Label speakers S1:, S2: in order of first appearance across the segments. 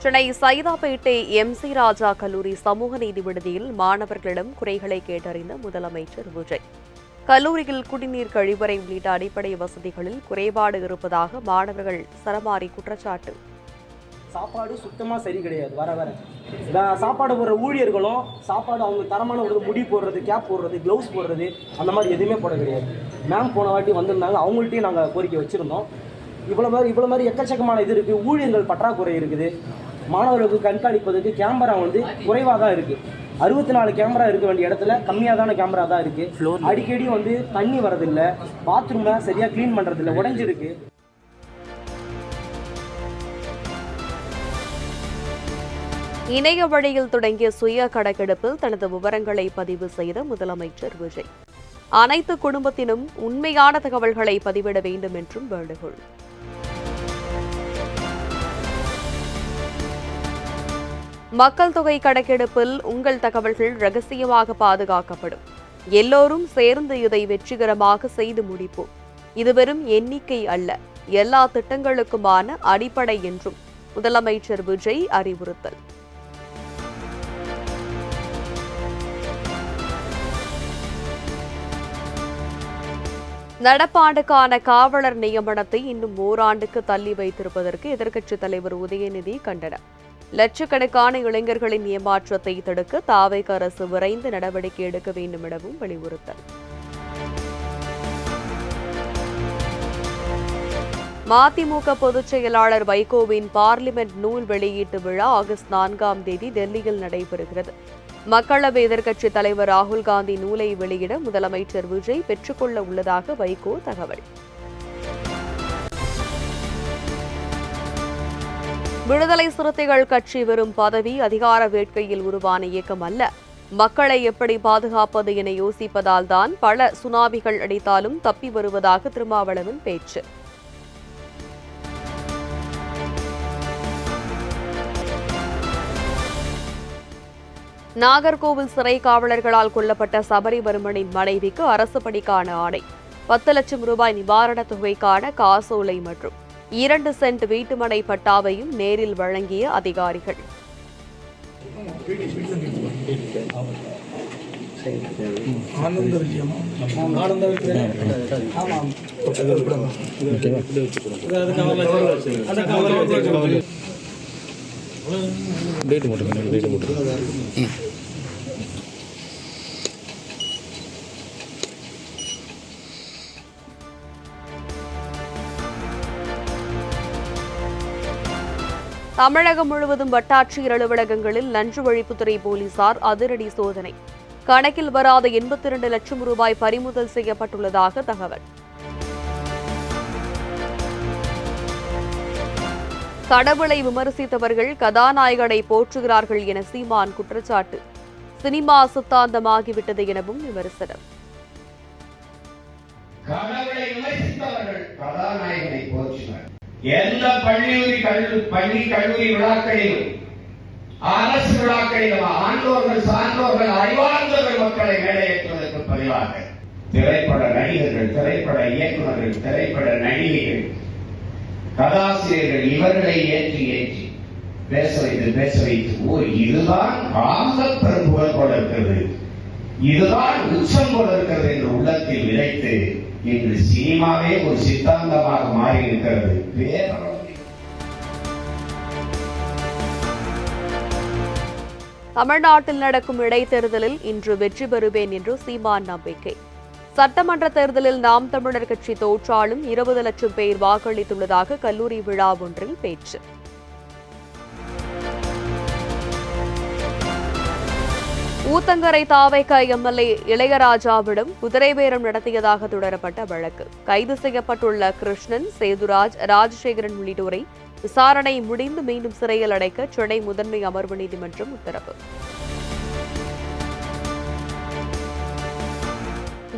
S1: Chennai Saidapet MC ராஜா கல்லூரி சமூக நீதி விடுதியில் மாணவர்களிடம் குறைகளை கேட்டறிந்த முதலமைச்சர் விஜய். கல்லூரியில் குடிநீர், கழிவறை உள்ளிட்ட அடிப்படை வசதிகளில் குறைபாடு இருப்பதாக மாணவர்கள் சரமாரி குற்றச்சாட்டு.
S2: சாப்பாடு சுத்தமாக சரி கிடையாது. வர சாப்பாடு போடுற ஊழியர்களும் சாப்பாடு அவங்க தரமான ஒரு முடி போடுறது, கேப் போடுறது, க்ளவுஸ் போடுறது அந்த மாதிரி எதுவுமே போட கிடையாது. மேம் போன வாட்டி வந்திருந்தாங்க, அவங்கள்ட்டையும் நாங்கள் கோரிக்கை வச்சுருந்தோம். இவ்வளோ மாதிரி எக்கச்சக்கமான இது இருக்குது. ஊழியர்கள் பற்றாக்குறை இருக்குது. மாணவர்களுக்கு கண்காணிப்பதற்கு கேமரா குறைவாக தான் இருக்குது. 64 கேமரா இருக்க வேண்டிய இடத்துல கம்மியாதான கேமரா தான் இருக்குது. அடிக்கடி தண்ணி வரதில்லை, பாத்ரூமை சரியாக க்ளீன் பண்ணுறதில்லை, உடைஞ்சிருக்கு.
S1: இணைய வழியில் தொடங்கிய சுய கணக்கெடுப்பில் தனது விவரங்களை பதிவு செய்த முதலமைச்சர் விஜய். அனைத்து குடும்பத்தினும் உண்மையான தகவல்களை பதிவிட வேண்டும் என்றும் வேண்டுகோள். மக்கள் தொகை கணக்கெடுப்பில் உங்கள் தகவல்கள் ரகசியமாக பாதுகாக்கப்படும். எல்லோரும் சேர்ந்து இதை வெற்றிகரமாக செய்து முடிப்போம். இது வெறும் எண்ணிக்கை அல்ல, எல்லா திட்டங்களுக்குமான அடிப்படை என்றும் முதலமைச்சர் விஜய் அறிவுறுத்தல். நடப்பாண்டுக்கான காவலர் நியமனத்தை இன்னும் ஓராண்டுக்கு தள்ளி வைத்திருப்பதற்கு எதிர்க்கட்சித் தலைவர் உதயநிதி கண்டனம். லட்சக்கணக்கான இளைஞர்களின் ஏமாற்றத்தை தடுக்க தாவேக அரசு விரைந்து நடவடிக்கை எடுக்க வேண்டும் எனவும் வலியுறுத்தல். மதிமுக பொதுச் செயலாளர் வைகோவின் பார்லிமென்ட் நூல் வெளியீட்டு விழா ஆகஸ்ட் 4ஆம் தேதி டெல்லியில் நடைபெறுகிறது. மக்களவை எதிர்க்கட்சித் தலைவர் ராகுல் காந்தி நூலை வெளியிட முதலமைச்சர் விஜய் பெற்றுக்கொள்ள உள்ளதாக வைகோ தகவல். விடுதலை சிறுத்தைகள் கட்சி வெறும் பதவி, அதிகார வேட்கையில் உருவான இயக்கம் அல்ல. மக்களை எப்படி பாதுகாப்பது என யோசிப்பதால் தான் பல சுனாமிகள் அடித்தாலும் தப்பி வருவதாக திருமாவளவன் பேச்சு. நாகர்கோவில் சிறை காவலர்களால் கொல்லப்பட்ட சபரிவர்மனின் மனைவிக்கு அரசு பணிக்கான ஆணை, 10 லட்சம் ரூபாய் நிவாரணத் தொகைக்கான காசோலை மற்றும் 2 சென்ட் வீட்டுமனை பட்டாவையும் நேரில் வழங்கிய அதிகாரிகள். தமிழகம் முழுவதும் வட்டாட்சியர் அலுவலகங்களில் லஞ்ச ஒழிப்புத்துறை போலீசார் அதிரடி சோதனை. கணக்கில் வராத 82 லட்சம் ரூபாய் பறிமுதல் செய்யப்பட்டுள்ளதாக தகவல். கடவுளை விமர்சித்தவர்கள் கதாநாயகனை போற்றுகிறார்கள் என சீமான் குற்றச்சாட்டு. சினிமா சித்தாந்தமாகிவிட்டது எனவும் விமர்சனம்.
S3: கடவுளை விமர்சித்தவர்கள் கதாநாயகனை போற்றுகிறார். எந்த பள்ளி கல்லூரி விழாக்களிலும், அரசு விழாக்களிலும் ஆண்டோர்கள், சான்றோர்கள், அறிவார்ந்தவர்கள் மக்களை மேடையேற்றுவதற்கு பதிலாக திரைப்பட நடிகர்கள், திரைப்பட இயக்குநர்கள், திரைப்பட நடிகைகள், கதாசிரியர்கள் இவர்களை ஏற்றி பேச வைத்து இதுதான் ஆழ்ந்த பெரும்புகள் போல இருக்கிறது, இதுதான் உச்சம் போல இருக்கிறது என்று உள்ளத்தில் விதைத்து இன்று சினிமாவே ஒரு சித்தாந்தமாக மாறி இருக்கிறது.
S1: தமிழ்நாட்டில் நடக்கும் இடைத்தேர்தலில் இன்று வெற்றி பெறுவேன் என்று சீமான் நம்பிக்கை. சட்டமன்ற தேர்தலில் நாம் தமிழர் கட்சி தோற்றாலும் 20 லட்சம் பேர் வாக்களித்துள்ளதாக கல்லூரி விழா ஒன்றில் பேச்சு. ஊத்தங்கரை தாவேக MLA இளையராஜாவிடம் குதிரை பேரம் நடத்தியதாக தொடரப்பட்ட வழக்கு. கைது செய்யப்பட்டுள்ள கிருஷ்ணன், சேதுராஜ், ராஜசேகரன் உள்ளிட்டோரை விசாரணை முடிந்து மீண்டும் சிறையில் அடைக்க சென்னை முதன்மை அமர்வு நீதிமன்றம் உத்தரவு.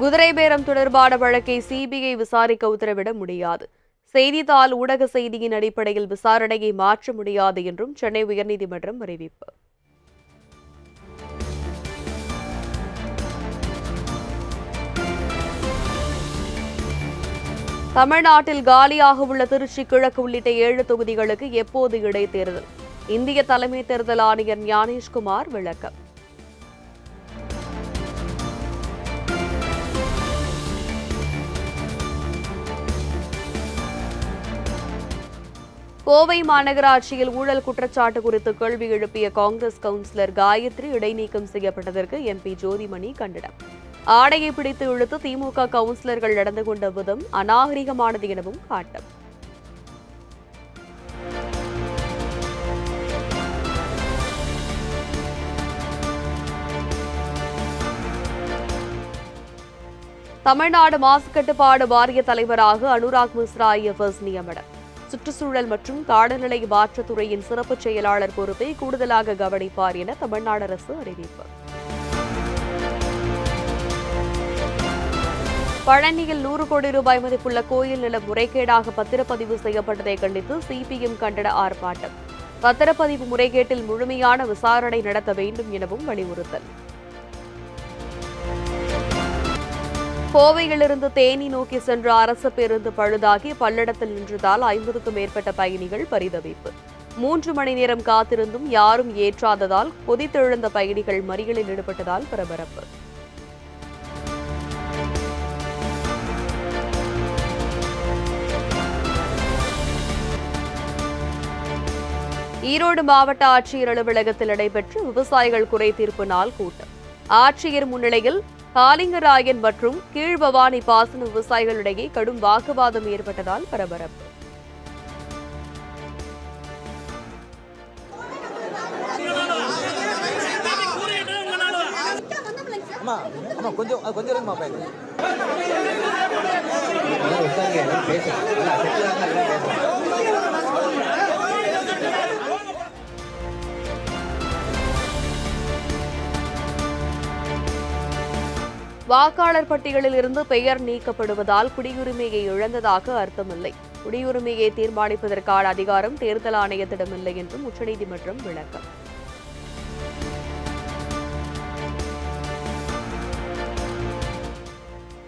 S1: குதிரை பேரம் தொடர்பான வழக்கை CBI விசாரிக்க உத்தரவிட முடியாது. செய்தித்தாள் ஊடக செய்தியின் அடிப்படையில் விசாரணையை மாற்ற முடியாது என்றும் சென்னை உயர்நீதிமன்றம் அறிவிப்பு. தமிழ்நாட்டில் காலியாக உள்ள திருச்சி கிழக்கு உள்ளிட்ட 7 தொகுதிகளுக்கு எப்போது இடைத்தேர்தல்? இந்திய தலைமை தேர்தல் ஆணையர் ஞானேஷ்குமார் விளக்கம். கோவை மாநகராட்சியில் ஊழல் குற்றச்சாட்டு குறித்து கேள்வி எழுப்பிய காங்கிரஸ் கவுன்சிலர் காயத்ரி இடைநீக்கம் செய்யப்பட்டதற்கு எம்பி ஜோதிமணி கண்டனம். ஆடையை பிடித்து இழுத்து திமுக கவுன்சிலர்கள் நடந்து கொண்ட விதம் அநாகரிகமானது எனவும் காட்டம். தமிழ்நாடு மாசு கட்டுப்பாடு வாரிய தலைவராக அனுராக் மிஸ்ரா ஐஎஃப்எஸ் நியமனம். சுற்றுச்சூழல் மற்றும் காலநிலை மாற்றத்துறையின் சிறப்பு செயலாளர் பொறுப்பை கூடுதலாக கவனிப்பார் என தமிழ்நாடு அரசு அறிவிப்பு. பழனியில் 100 கோடி ரூபாய் மதிப்புள்ள கோயில் நிலம் முறைகேடாக பத்திரப்பதிவு செய்யப்பட்டதை கண்டித்து சிபிஎம் கண்டன ஆர்ப்பாட்டம். பத்திரப்பதிவு முறைகேட்டில் முழுமையான விசாரணை நடத்த வேண்டும் எனவும் வலியுறுத்தல். கோவையிலிருந்து தேனி நோக்கி சென்ற அரசு பேருந்து பழுதாகி பல்லடத்தில் நின்றதால் 50க்கும் மேற்பட்ட பயணிகள் பரிதவிப்பு. 3 மணி நேரம் காத்திருந்தும் யாரும் ஏற்றாததால் கொதித்தெழுந்த பயணிகள் மறியலில் ஈடுபட்டதால் பரபரப்பு. ஈரோடு மாவட்ட ஆட்சியர் அலுவலகத்தில் நடைபெற்ற விவசாயிகள் குறை தீர்ப்பு நாள் கூட்டம். ஆட்சியர் முன்னிலையில் காலிங்கராயன் மற்றும் கீழ்பவானி பாசன விவசாயிகளிடையே கடும் வாக்குவாதம் ஏற்பட்டதால் பரபரப்பு. வாக்காளர் பட்டியலில் இருந்து பெயர் நீக்கப்படுவதால் குடியுரிமையை இழந்ததாக அர்த்தமில்லை. குடியுரிமையை தீர்மானிப்பதற்கான அதிகாரம் தேர்தல் ஆணையத்திடமில்லை என்றும் உச்சநீதிமன்றம் விளக்கம்.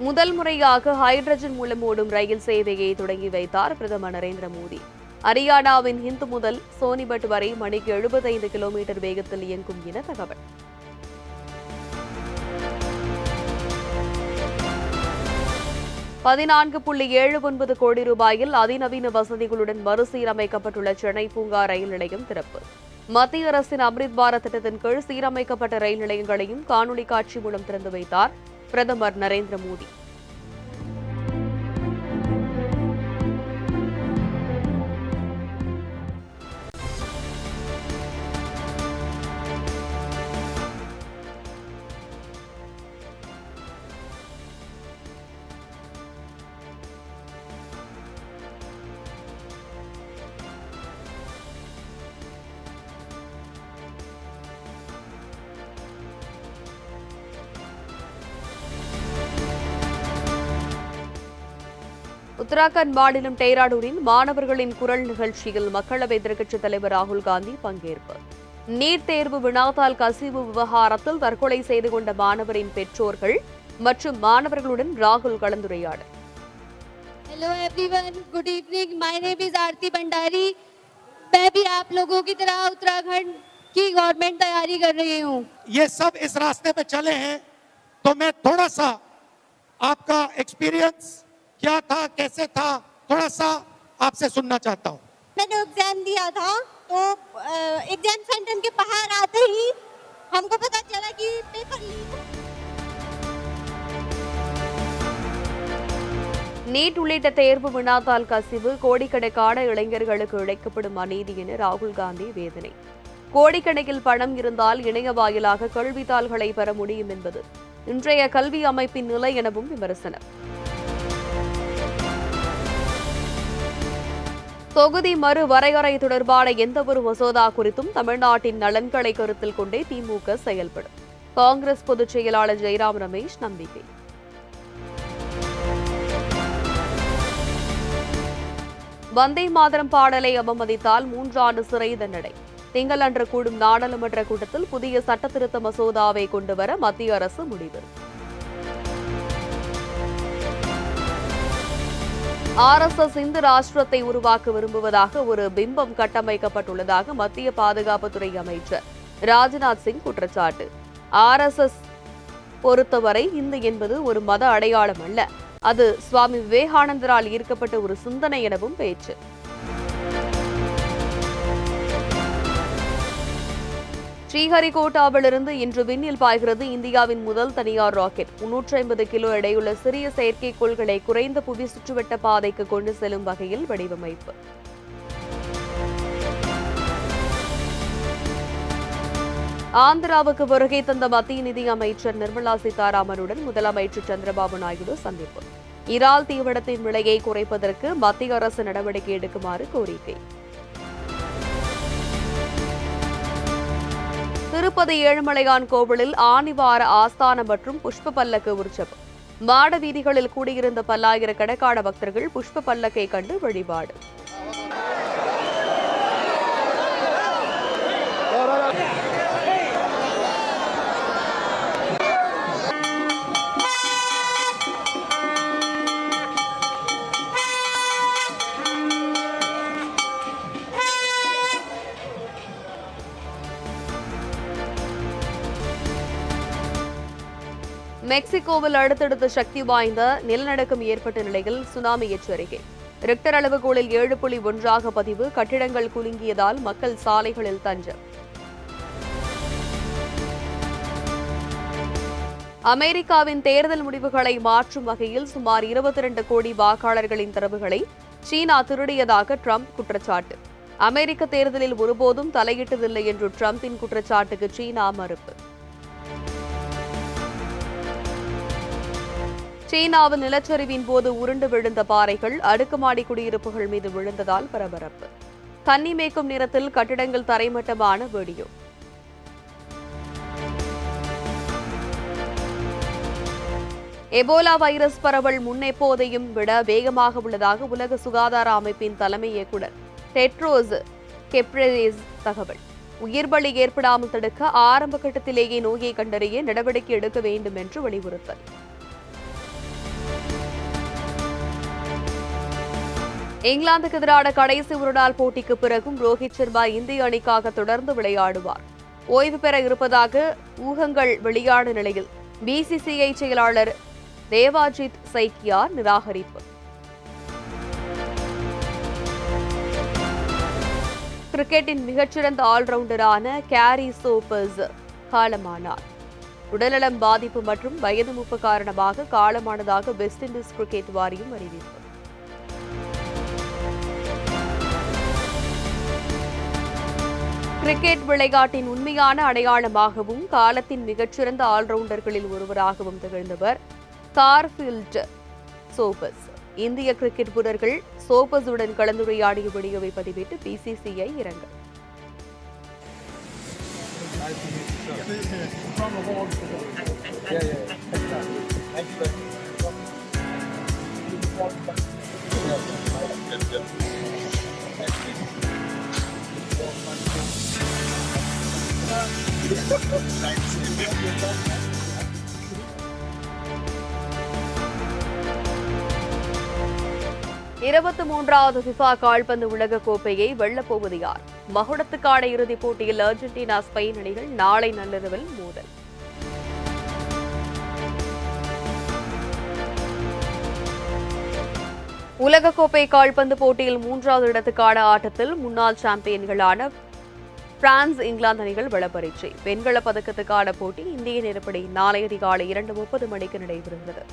S1: முதல் முறையாக ஹைட்ரஜன் மூலம் ஓடும் ரயில் சேவையை தொடங்கி வைத்தார் பிரதமர் நரேந்திர மோடி. ஹரியானாவின் ஹிந்து முதல் சோனிபட் வரை மணிக்கு 75 கிலோமீட்டர் வேகத்தில் இயங்கும் என தகவல். $14.79 கோடி ரூபாயில் அதிநவீன வசதிகளுடன் மறுசீரமைக்கப்பட்டுள்ள சென்னை பூங்கா ரயில் நிலையம் திறப்பு. மத்திய அரசின் அம்ரித் பாரத் திட்டத்தின் கீழ் சீரமைக்கப்பட்ட ரயில் நிலையங்களையும் காணொலி காட்சி மூலம் திறந்து வைத்தார் பிரதமர் நரேந்திர மோடி. உத்தராகண்ட் மாநிலம் டேராடூனில் மாணவர்களின் குரல் நிகழ்ச்சியில் மக்களவை எதிர்க்கட்சித் தலைவர் ராகுல் காந்தி பங்கேற்பு. நீட் தேர்வு வினாத்தாள் கசிவு விவகாரத்தில் தற்கொலை செய்து கொண்ட மாணவரின் பெற்றோர்கள் மற்றும் மாணவர்களுடன் ராகுல் கலந்துரையாடல்.
S4: Hello everyone, good evening. My name is Aarti Bhandari. मैं भी आप लोगों की तरह उत्तराखंड की गवर्नमेंट तैयारी कर रही हूँ।
S5: ये सब इस रास्ते पे चले हैं, तो मैं थोड़ा सा आपका एक्सपीरियंस क्या था, कैसे था, थोड़ा सा आपसे सुनना चाहता हूँ।
S4: मैंने एग्जाम दिया था, तो एग्जाम सेंटर के बाहर आते ही हमको पता चला कि पेपर लीक।
S1: நீட் உள்ளிட்ட தேர்வு வினாத்தாள் கசிவு கோடிக்கணக்கான இளைஞர்களுக்கு இழைக்கப்படும் அநீதி என ராகுல் காந்தி வேதனை. கோடிக்கணக்கில் பணம் இருந்தால் இணைய வாயிலாக கல்வித்தாள்களை பெற முடியும் என்பது இன்றைய கல்வி அமைப்பின் நிலை எனவும் விமர்சனம். தொகுதி மறு வரையறை தொடர்பான எந்தவொரு மசோதா குறித்தும் தமிழ்நாட்டின் நலன்களை கருத்தில் கொண்டே திமுக செயல்படும். காங்கிரஸ் பொதுச் செயலாளர் ஜெய்ராம் ரமேஷ் நம்பிக்கை. வந்தே மாதரம் பாடலை அவமதித்தால் 3 ஆண்டு சிறை தண்டனை. திங்களன்று கூடும் நாடாளுமன்ற கூட்டத்தில் புதிய சட்டத்திருத்த மசோதாவை கொண்டுவர மத்திய அரசு முடிவு. RSS இந்து ராஷ்டிரத்தை உருவாக்க விரும்புவதாக ஒரு பிம்பம் கட்டமைக்கப்பட்டுள்ளதாக மத்திய பாதுகாப்புத்துறை அமைச்சர் ராஜ்நாத் சிங் குற்றச்சாட்டு. RSS பொறுத்தவரை இந்து என்பது ஒரு மத அடையாளம் அல்ல, அது சுவாமி விவேகானந்தரால் ஈர்க்கப்பட்ட ஒரு சிந்தனை எனவும் பேச்சு. ஸ்ரீஹரிகோட்டாவிலிருந்து இன்று விண்ணில் பாய்கிறது இந்தியாவின் முதல் தனியார் ராக்கெட். 350 கிலோ எடையுள்ள சிறிய செயற்கைக்கோள்களை குறைந்த புவி சுற்றுவட்ட பாதைக்கு கொண்டு செல்லும் வகையில் வடிவமைப்பு. ஆந்திராவுக்கு வருகை தந்த மத்திய நிதி அமைச்சர் நிர்மலா சீதாராமனுடன் முதலமைச்சர் சந்திரபாபு நாயுடு சந்திப்பு. இறால் தீவனத்தின் விலையை குறைப்பதற்கு மத்திய அரசு நடவடிக்கை எடுக்குமாறு கோரிக்கை. திருப்பதி ஏழுமலையான் கோவிலில் ஆனிவார ஆஸ்தானம் மற்றும் புஷ்ப பல்லக்கு உற்சவம். மாட வீதிகளில் கூடியிருந்த பல்லாயிரக்கணக்கான பக்தர்கள் புஷ்ப பல்லக்கை கண்டு வழிபாடு. மெக்சிகோவில் அடுத்தடுத்த சக்தி வாய்ந்த நிலநடுக்கம் ஏற்பட்ட நிலையில் சுனாமி எச்சரிக்கை. ரிக்டர் அளவுகோலில் 7.1 பதிவு. கட்டிடங்கள் குலுங்கியதால் மக்கள் சாலைகளில் தஞ்சம். அமெரிக்காவின் தேர்தல் முடிவுகளை மாற்றும் வகையில் சுமார் 22 கோடி வாக்காளர்களின் தரவுகளை சீனா திருடியதாக ட்ரம்ப் குற்றச்சாட்டு. அமெரிக்க தேர்தலில் ஒருபோதும் தலையிட்டதில்லை என்று ட்ரம்பின் குற்றச்சாட்டுக்கு சீனா மறுப்பு. சீனாவில் நிலச்சரிவின் போது உருண்டு விழுந்த பாறைகள் அடுக்குமாடி குடியிருப்புகள் மீது விழுந்ததால் பரபரப்பு. கன்னி மேய்க்கும் நேரத்தில் கட்டிடங்கள் தரைமட்டமான வீடியோ. எபோலா வைரஸ் பரவல் முன்னெப்போதையும் விட வேகமாக உள்ளதாக உலக சுகாதார அமைப்பின் தலைமை இயக்குநர் டெட்ரோஸ் கெப்ரெயேசஸ் தகவல். உயிர்பலி ஏற்படாமல் தடுக்க ஆரம்ப கட்டத்திலேயே நோயை கண்டறிய நடவடிக்கை எடுக்க வேண்டும் என்று வலியுறுத்தல். இங்கிலாந்துக்கு எதிரான கடைசி ஒருநாள் போட்டிக்கு பிறகும் ரோஹித் சர்மா இந்திய அணிக்காக தொடர்ந்து விளையாடுவார். ஓய்வு பெற இருப்பதாக ஊகங்கள் வெளியான நிலையில் BCCI செயலாளர் தேவாஜித் சைக்கியா நிராகரிப்பு. கிரிக்கெட்டின் மிகச்சிறந்த ஆல்ரவுண்டரான கேரி சோபர்ஸ் காலமானார். உடல்நலம் பாதிப்பு மற்றும் வயது மூப்பு காரணமாக காலமானதாக வெஸ்ட் இண்டீஸ் கிரிக்கெட் வாரியம் அறிவிப்பு. கிரிக்கெட் விளையாட்டின் உண்மையான அடையாளமாகவும் காலத்தின் மிகச்சிறந்த ஆல்ரவுண்டர்களில் ஒருவராகவும் திகழ்ந்தவர் கார்ஃபீல்ட் சோபர்ஸ். இந்திய கிரிக்கெட் வீரர்கள் சோபர்ஸுடன் கலந்துரையாடிய வீடியோவை பதிவிட்டு BCCI இரங்கல். இருபத்தி 23வது FIFA கால்பந்து உலகக் கோப்பையை வெல்லப்போவது யார்? மகுடத்துக்கான இறுதிப் போட்டியில் அர்ஜென்டினா ஸ்பெயின் அணிகள் நாளை நள்ளிரவில் மோதல். உலகக்கோப்பை கால்பந்து போட்டியில் 3வது இடத்துக்கான ஆட்டத்தில் முன்னாள் சாம்பியன்களான பிரான்ஸ் இங்கிலாந்து அணிகள் வெளப்பரீட்சை. வெண்கலப் பதக்கத்துக்கான போட்டி இந்திய நேரப்படி நாளை அதிகாலை 2:30 மணிக்கு நடைபெறுகிறது.